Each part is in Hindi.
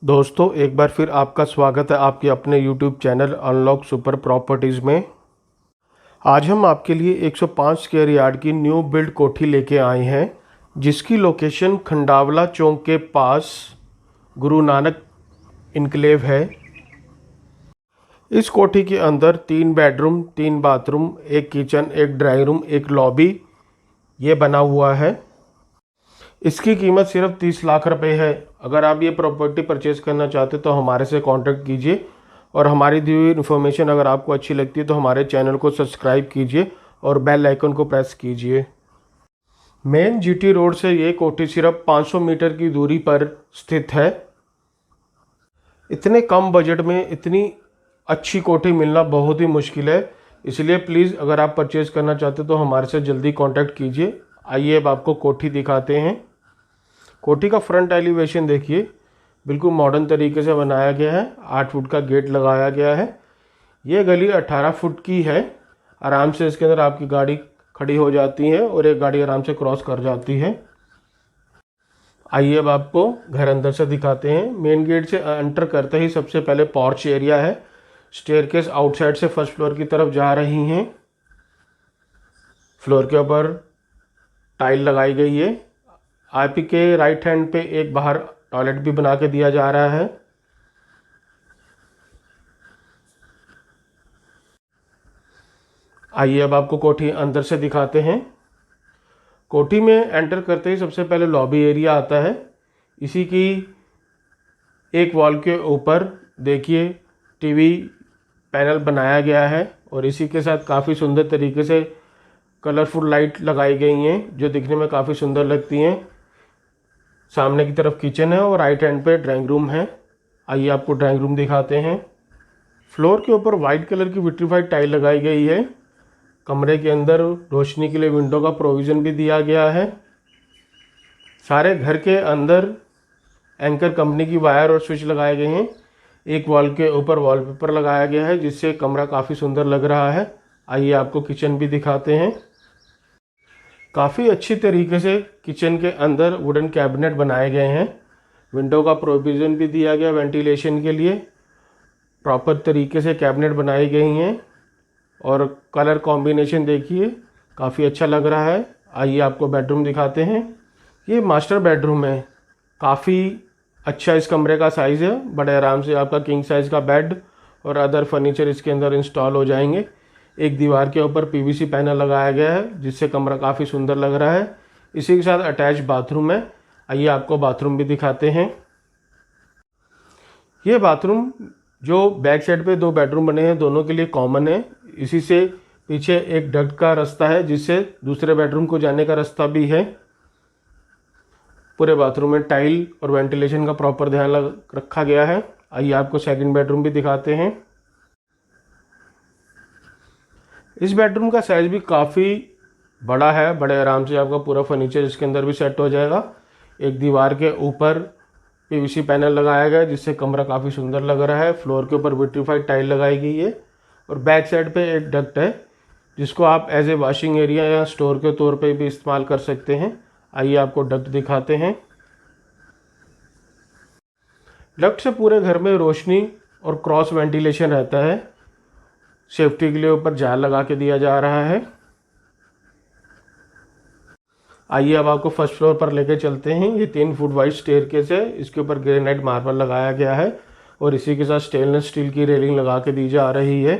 दोस्तों, एक बार फिर आपका स्वागत है आपके अपने YouTube channel unlock super properties में। आज हम आपके लिए 105 स्क्वायर यार्ड की न्यू बिल्ड कोठी लेके आए हैं, जिसकी लोकेशन खंडावला चौक के पास गुरु नानक इनक्लेव है। इस कोठी के अंदर 3 बेडरूम, 3 बाथरूम, एक किचन, एक ड्राइंग रूम, एक लॉबी ये बना हुआ है। इसकी कीमत सिर्फ 30 लाख रुपए है। अगर आप ये प्रॉपर्टी परचेज़ करना चाहते तो हमारे से कांटेक्ट कीजिए और हमारी दी हुई इन्फॉर्मेशन अगर आपको अच्छी लगती है तो हमारे चैनल को सब्सक्राइब कीजिए और बेल आइकन को प्रेस कीजिए। मेन जीटी रोड से ये कोठी सिर्फ 500 मीटर की दूरी पर स्थित है। इतने कम बजट में इतनी अच्छी कोठी मिलना बहुत ही मुश्किल है, इसलिए प्लीज़ अगर आप परचेज़ करना चाहते तो हमारे से जल्दी कॉन्टैक्ट कीजिए। आइए अब आपको कोठी दिखाते हैं। कोठी का फ्रंट एलिवेशन देखिए, बिल्कुल मॉडर्न तरीके से बनाया गया है। 8 फुट का गेट लगाया गया है। ये गली 18 फुट की है। आराम से इसके अंदर आपकी गाड़ी खड़ी हो जाती है और एक गाड़ी आराम से क्रॉस कर जाती है। आइए अब आपको घर अंदर से दिखाते हैं। मेन गेट से एंटर करते ही सबसे पहले पोर्च एरिया है। स्टेयरकेस आउटसाइड से फर्स्ट फ्लोर की तरफ जा रही हैं। फ्लोर के ऊपर टाइल लगाई गई है। आपके राइट हैंड पे एक बाहर टॉयलेट भी बना के दिया जा रहा है। आइए अब आपको कोठी अंदर से दिखाते हैं। कोठी में एंटर करते ही सबसे पहले लॉबी एरिया आता है। इसी की एक वॉल के ऊपर देखिए टीवी पैनल बनाया गया है और इसी के साथ काफ़ी सुंदर तरीके से कलरफुल लाइट लगाई गई हैं जो दिखने में काफ़ी सुंदर लगती हैं। सामने की तरफ किचन है और राइट हैंड पे ड्राइंग रूम है। आइए आपको ड्राइंग रूम दिखाते हैं। फ्लोर के ऊपर वाइट कलर की विट्रीफाइड टाइल लगाई गई है। कमरे के अंदर रोशनी के लिए विंडो का प्रोविज़न भी दिया गया है। सारे घर के अंदर एंकर कंपनी की वायर और स्विच लगाए गए हैं। एक वॉल के ऊपर वॉलपेपर लगाया गया है जिससे कमरा काफ़ी सुंदर लग रहा है। आइए आपको किचन भी दिखाते हैं। काफ़ी अच्छी तरीके से किचन के अंदर वुडन कैबिनेट बनाए गए हैं। विंडो का प्रोविज़न भी दिया गया वेंटिलेशन के लिए। प्रॉपर तरीके से कैबिनेट बनाई गई हैं और कलर कॉम्बिनेशन देखिए काफ़ी अच्छा लग रहा है। आइए आपको बेडरूम दिखाते हैं। ये मास्टर बेडरूम है। काफ़ी अच्छा इस कमरे का साइज़ है। बड़े आराम से आपका किंग साइज़ का बेड और अदर फर्नीचर इसके अंदर इंस्टॉल हो जाएंगे। एक दीवार के ऊपर पीवीसी पैनल लगाया गया है जिससे कमरा काफ़ी सुंदर लग रहा है। इसी के साथ अटैच बाथरूम है। आइए आपको बाथरूम भी दिखाते हैं। ये बाथरूम जो बैक साइड पे 2 बेडरूम बने हैं दोनों के लिए कॉमन है। इसी से पीछे एक डक्ट का रास्ता है जिससे दूसरे बेडरूम को जाने का रास्ता भी है। पूरे बाथरूम में टाइल और वेंटिलेशन का प्रॉपर ध्यान रखा गया है। आइए आपको सेकंड बेडरूम भी दिखाते हैं। इस बेडरूम का साइज़ भी काफ़ी बड़ा है। बड़े आराम से आपका पूरा फर्नीचर इसके अंदर भी सेट हो जाएगा। एक दीवार के ऊपर पीवीसी पैनल लगाया गया है जिससे कमरा काफ़ी सुंदर लग रहा है। फ्लोर के ऊपर विट्रीफाइड टाइल लगाई गई है और बैक साइड पे एक डक्ट है जिसको आप एज ए वॉशिंग एरिया या स्टोर के तौर पे भी इस्तेमाल कर सकते हैं। आइए आपको डक्ट दिखाते हैं। डक्ट से पूरे घर में रोशनी और क्रॉस वेंटिलेशन रहता है। सेफ्टी के लिए ऊपर जाल लगा के दिया जा रहा है। आइए अब आपको फर्स्ट फ्लोर पर लेके चलते हैं। ये 3 फुट वाइड स्टेयरकेस है। इसके ऊपर ग्रेनाइट मार्बल लगाया गया है और इसी के साथ स्टेनलेस स्टील की रेलिंग लगा के दी जा रही है।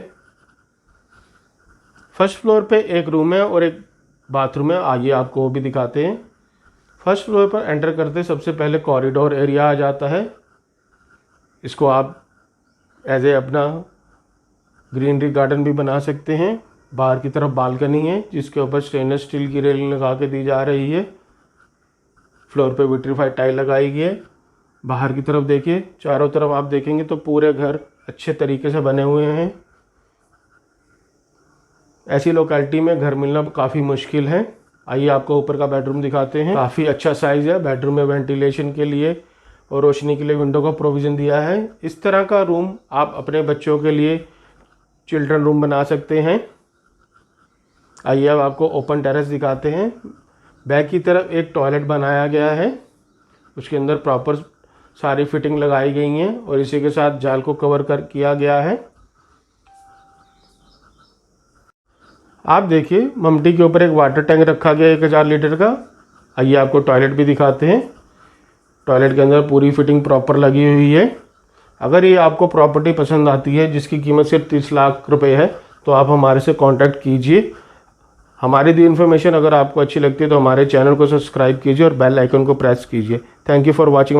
फर्स्ट फ्लोर पे एक रूम है और एक बाथरूम है। आइए आपको वो भी दिखाते हैं। फर्स्ट फ्लोर पर एंटर करते सबसे पहले कॉरिडोर एरिया आ जाता है। इसको आप एज ए अपना ग्रीनरी गार्डन भी बना सकते हैं। बाहर की तरफ बालकनी है जिसके ऊपर स्टेनलेस स्टील की रेलिंग लगा के दी जा रही है। फ्लोर पे विट्रीफाइड टाइल लगाई गई है। बाहर की तरफ देखिए, चारों तरफ आप देखेंगे तो पूरे घर अच्छे तरीके से बने हुए हैं। ऐसी लोकेलिटी में घर मिलना काफ़ी मुश्किल है। आइए आपको ऊपर का बेडरूम दिखाते हैं। काफ़ी अच्छा साइज़ है। बेडरूम में वेंटिलेशन के लिए और रोशनी के लिए विंडो का प्रोविज़न दिया है। इस तरह का रूम आप अपने बच्चों के लिए चिल्ड्रन रूम बना सकते हैं। आइए अब आपको ओपन टेरेस दिखाते हैं। बैक की तरफ एक टॉयलेट बनाया गया है। उसके अंदर प्रॉपर सारी फिटिंग लगाई गई हैं और इसी के साथ जाल को कवर कर किया गया है। आप देखिए ममटी के ऊपर एक वाटर टैंक रखा गया 1000 लीटर का। आइए आपको टॉयलेट भी दिखाते हैं। टॉयलेट के अंदर पूरी फिटिंग प्रॉपर लगी हुई है। अगर ये आपको प्रॉपर्टी पसंद आती है जिसकी कीमत सिर्फ 30 लाख रुपए है तो आप हमारे से कांटेक्ट कीजिए। हमारी दी इन्फॉर्मेशन अगर आपको अच्छी लगती है तो हमारे चैनल को सब्सक्राइब कीजिए और बेल आइकन को प्रेस कीजिए। Thank you for watching.